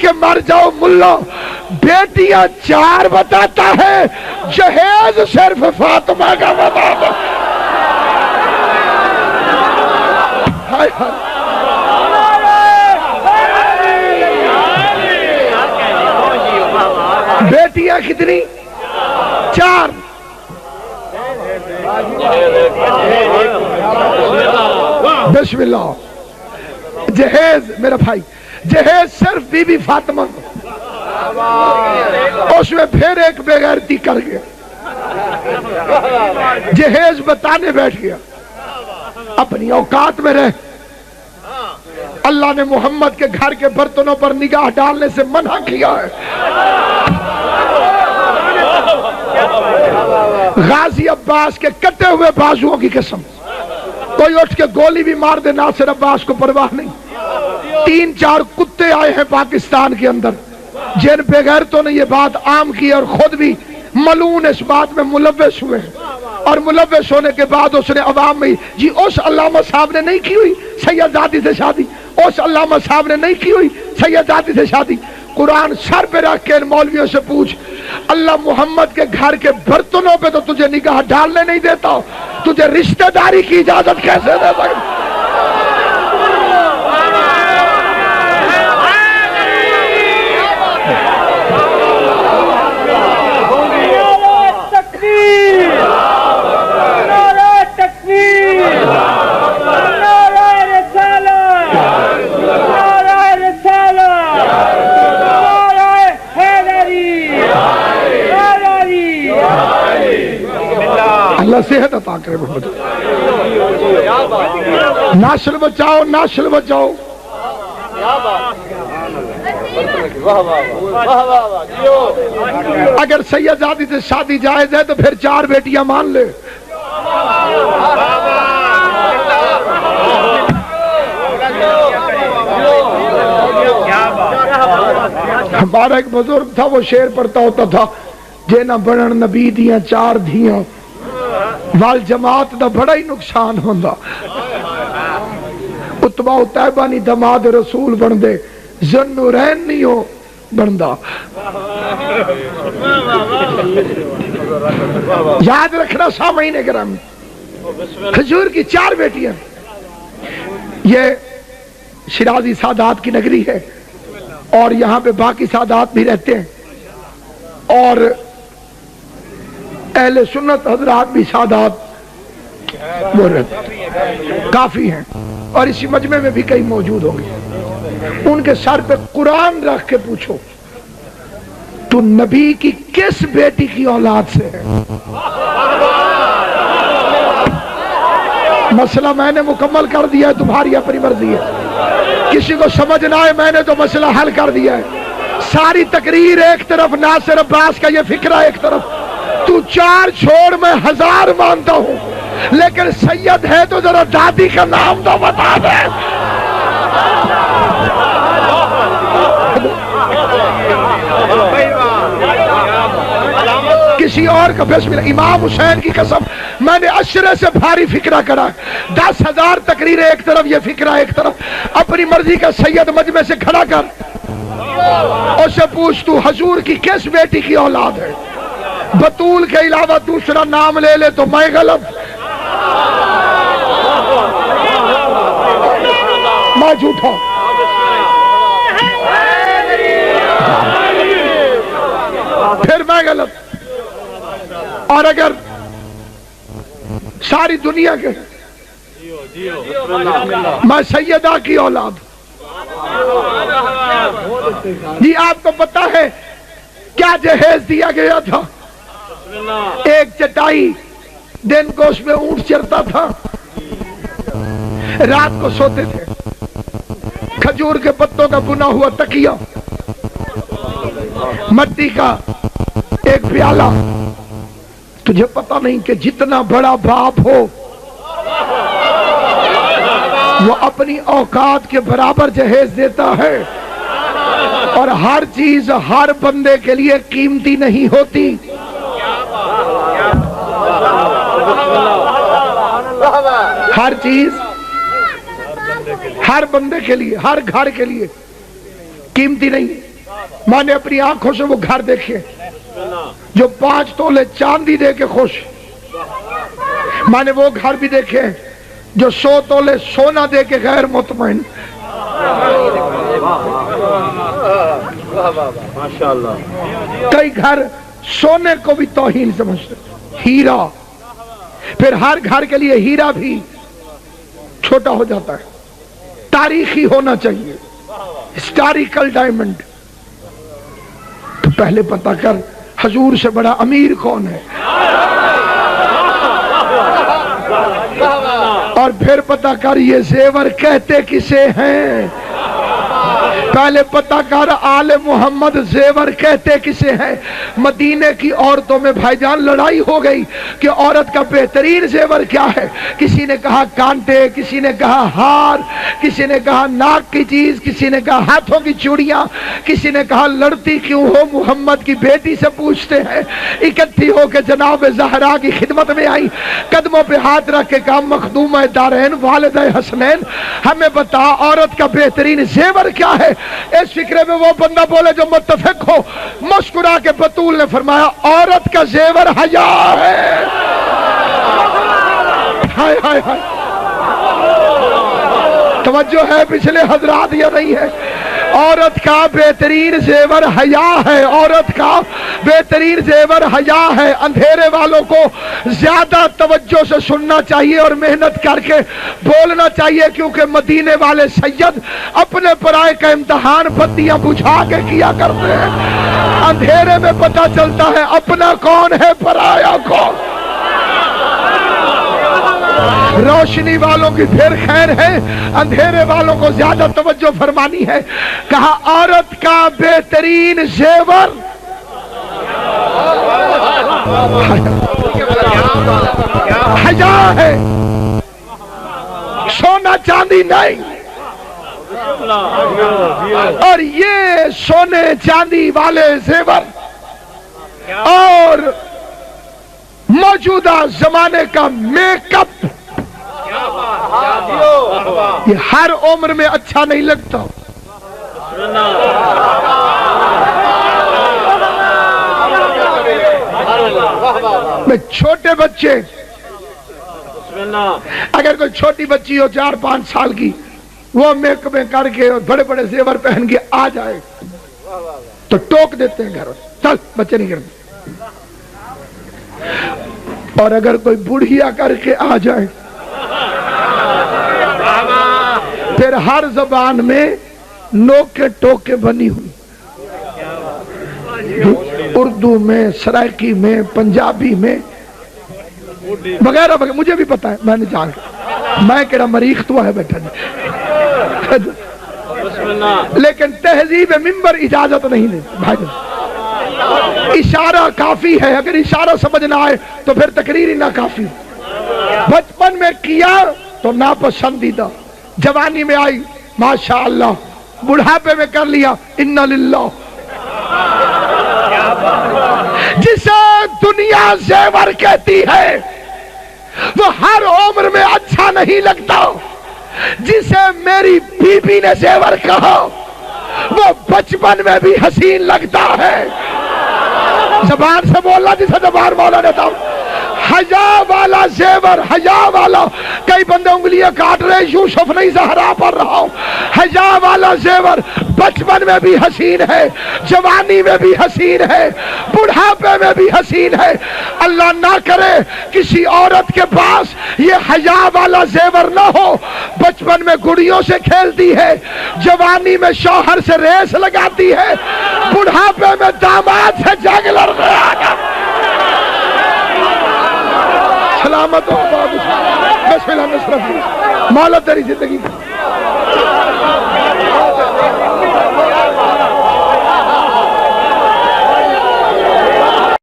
کے مر جاؤ ملا، بیٹیاں 4 بتاتا ہے، جہیز صرف فاطمہ کا بتاتا۔ ہائے ہائے، بیٹیاں کتنی؟ 4۔ بسم اللہ۔ جہیز میرا بھائی، جہیز صرف بی بی فاطمہ، اس میں پھر ایک بے غیرتی کر گیا، جہیز بتانے بیٹھ گیا، اپنی اوقات میں رہ۔ اللہ نے محمد کے گھر کے برتنوں پر نگاہ ڈالنے سے منع کیا ہے۔ غازی عباس کے کٹے ہوئے بازوؤں کی قسم، کوئی اٹھ کے گولی بھی مار دے، ناصر عباس کو پرواہ نہیں۔ 3-4 کتے آئے ہیں پاکستان کے اندر جن بے غیرتوں نے یہ بات عام کی اور خود بھی ملعون اس بات میں ملوث ہوئے ہیں، اور ملوث ہونے کے بعد اس نے عوام میں جی اس علامہ صاحب نے نہیں کی ہوئی سیدزادی سے شادی، اس علامہ صاحب نے نہیں کی ہوئی سیدزادی سے شادی۔ قرآن سر پہ رکھ کے ان مولویوں سے پوچھ، اللہ محمد کے گھر کے برتنوں پہ تو تجھے نگاہ ڈالنے نہیں دیتا، تجھے رشتہ داری کی اجازت کیسے دے سکتا؟ اللہ صحت عطا کرے محمد، نسل بچاؤ، نسل بچاؤ۔ اگر سیدزادی سے شادی جائز ہے تو پھر 4 بیٹیاں مان لے۔ ہمارا ایک بزرگ تھا، وہ شعر پڑھتا ہوتا تھا، جے نہ بنن نبی دیاں 4 دھیاں، وال جماعت دا بڑا ہی نقصان ہوندا۔ اتبا طیبہ نہیں دماد رسول بن دے، ذن نورین نہیں ہو بندا۔ یاد رکھنا سامعین کرام، حضور کی 4 بیٹیاں۔ یہ شیرازی سادات کی نگری ہے اور یہاں پہ باقی سادات بھی رہتے ہیں اور اہل سنت حضرات بھی سادات وہ رہتے ہیں، کافی ہیں، اور اسی مجمع میں بھی کئی موجود ہوں گے۔ ان کے سر پہ قرآن رکھ کے پوچھو تو نبی کی کس بیٹی کی اولاد سے ہے؟ مسئلہ میں نے مکمل کر دیا ہے، تمہاری اپنی مرضی ہے، کسی کو سمجھ نہ آئے میں نے تو مسئلہ حل کر دیا ہے۔ ساری تقریر ایک طرف، ناصر عباس کا یہ فکرہ ایک طرف، تو 4 چھوڑ میں 1000 مانتا ہوں، لیکن سید ہے تو ذرا دادی کا نام تو بتا دے۔ کسی اور کا بسم اللہ، امام حسین کی قسم میں نے عشرے سے بھاری فکرہ کرا، 10,000 تقریر ایک طرف، یہ فکرہ ایک طرف، اپنی مرضی کا سید مجمع سے کھڑا کر، اس سے پوچھ تو حضور کی کس بیٹی کی اولاد ہے؟ بطول کے علاوہ دوسرا نام لے لے تو میں غلط، میں جھوٹا، پھر میں غلط۔ اور اگر ساری دنیا کے میں سیدہ کی اولاد، جی آپ کو پتا ہے کیا جہیز دیا گیا تھا؟ ایک چٹائی، دن کو اس میں اونٹ چرتا تھا، رات کو سوتے تھے، کھجور کے پتوں کا بنا ہوا تکیہ، مٹی کا ایک پیالہ۔ تجھے پتہ نہیں کہ جتنا بڑا باپ ہو وہ اپنی اوقات کے برابر جہیز دیتا ہے، اور ہر چیز ہر بندے کے لیے قیمتی نہیں ہوتی۔ ہر چیز ہر بندے کے لیے، ہر گھر کے لیے قیمتی نہیں ہے۔ میں نے اپنی آنکھوں سے وہ گھر دیکھے جو 5 تولے چاندی دے کے خوش، میں نے وہ گھر بھی دیکھے جو 100 تولے سونا دے کے غیر مطمئن۔ کئی گھر سونے کو بھی توہین سمجھتے، ہیرا، پھر ہر گھر کے لیے ہیرا بھی چھوٹا ہو جاتا ہے، تاریخی ہونا چاہیے، ہسٹوریکل ڈائمنڈ۔ تو پہلے پتہ کر حضور سے بڑا امیر کون ہے، اور پھر پتہ کر یہ زیور کہتے کسے ہیں۔ پہلے پتہ کر آل محمد زیور کہتے کسے ہیں۔ مدینے کی عورتوں میں بھائی جان لڑائی ہو گئی کہ عورت کا بہترین زیور کیا ہے۔ کسی نے کہا کانٹے، کسی نے کہا ہار، کسی نے کہا ناک کی چیز، کسی نے کہا ہاتھوں کی چوڑیاں، کسی نے کہا لڑتی کیوں ہو، محمد کی بیٹی سے پوچھتے ہیں۔ اکٹھی ہو کے جناب زہرا کی خدمت میں آئی، قدموں پہ ہاتھ رکھ کے کہا مخدومہ دارین والدہ حسنین ہمیں بتا عورت کا بہترین زیور کیا ہے۔ اس فکرے میں وہ بندہ بولے جو متفق ہو۔ مسکرا کے بطول نے فرمایا عورت کا زیور حیا ہے۔ ہائے ہائے ہائے، توجہ ہے پچھلے حضرات یا نہیں ہے؟ عورت کا بہترین زیور حیا ہے، عورت کا بہترین زیور حیا ہے۔ اندھیرے والوں کو زیادہ توجہ سے سننا چاہیے اور محنت کر کے بولنا چاہیے، کیونکہ مدینے والے سید اپنے پرائے کا امتحان بتیاں بجھا کے کیا کرتے ہیں۔ اندھیرے میں پتہ چلتا ہے اپنا کون ہے، پرایا کون۔ روشنی والوں کی پھر خیر ہے، اندھیرے والوں کو زیادہ توجہ فرمانی ہے۔ کہا عورت کا بہترین زیور حیا ہے، سونا چاندی نہیں۔ اور یہ سونے چاندی والے زیور اور موجودہ زمانے کا میک اپ یہ ہر عمر میں اچھا نہیں لگتا۔ میں چھوٹے بچے، اگر کوئی چھوٹی بچی ہو 4-5 سال کی، وہ میک اپ کر کے بڑے بڑے زیور پہن کے آ جائے تو ٹوک دیتے ہیں گھر، چل بچے نہیں کرتے۔ اور اگر کوئی بڑھیا کر کے آ جائے پھر ہر زبان میں نوکے ٹوکے بنی ہوئی، اردو میں، سرائکی میں، پنجابی میں وغیرہ وغیرہ، مجھے بھی پتا ہے، میں نے جان کے میں کہڑا مریخ تو ہے بیٹھا جی، لیکن تہذیب ممبر اجازت نہیں دیتی بھائی جان۔ اشارہ کافی ہے، اگر اشارہ سمجھ نہ آئے تو پھر تقریر ہی نہ کافی۔ بچپن میں کیا تو ناپسندیدہ، جوانی میں آئی ماشاءاللہ، بڑھاپے میں کر لیا انا للہ۔ جسے دنیا زیور کہتی ہے وہ ہر عمر میں اچھا نہیں لگتا، جسے میری بی بی نے زیور کہا وہ بچپن میں بھی حسین لگتا ہے۔ زبان سے بولنا جسے زبان مولا نے تھا، حیا والا زیور، حیا والا۔ کئی بندے انگلیاں کاٹ رہے، یوسف نہیں زہرا پڑھ رہا ہوں۔ حیا والا زیور بچپن میں بھی حسین ہے، جوانی میں بھی حسین ہے، بڑھاپے میں بھی حسین ہے۔ اللہ نہ کرے کسی عورت کے پاس یہ حیا والا زیور نہ ہو، بچپن میں گڑیوں سے کھیلتی ہے، جوانی میں شوہر سے ریس لگاتی ہے، بڑھاپے میں داماد سے جنگ لڑ رہا ہے۔ سلامت ہو بسم اللہ نصرت مولا تیری زندگی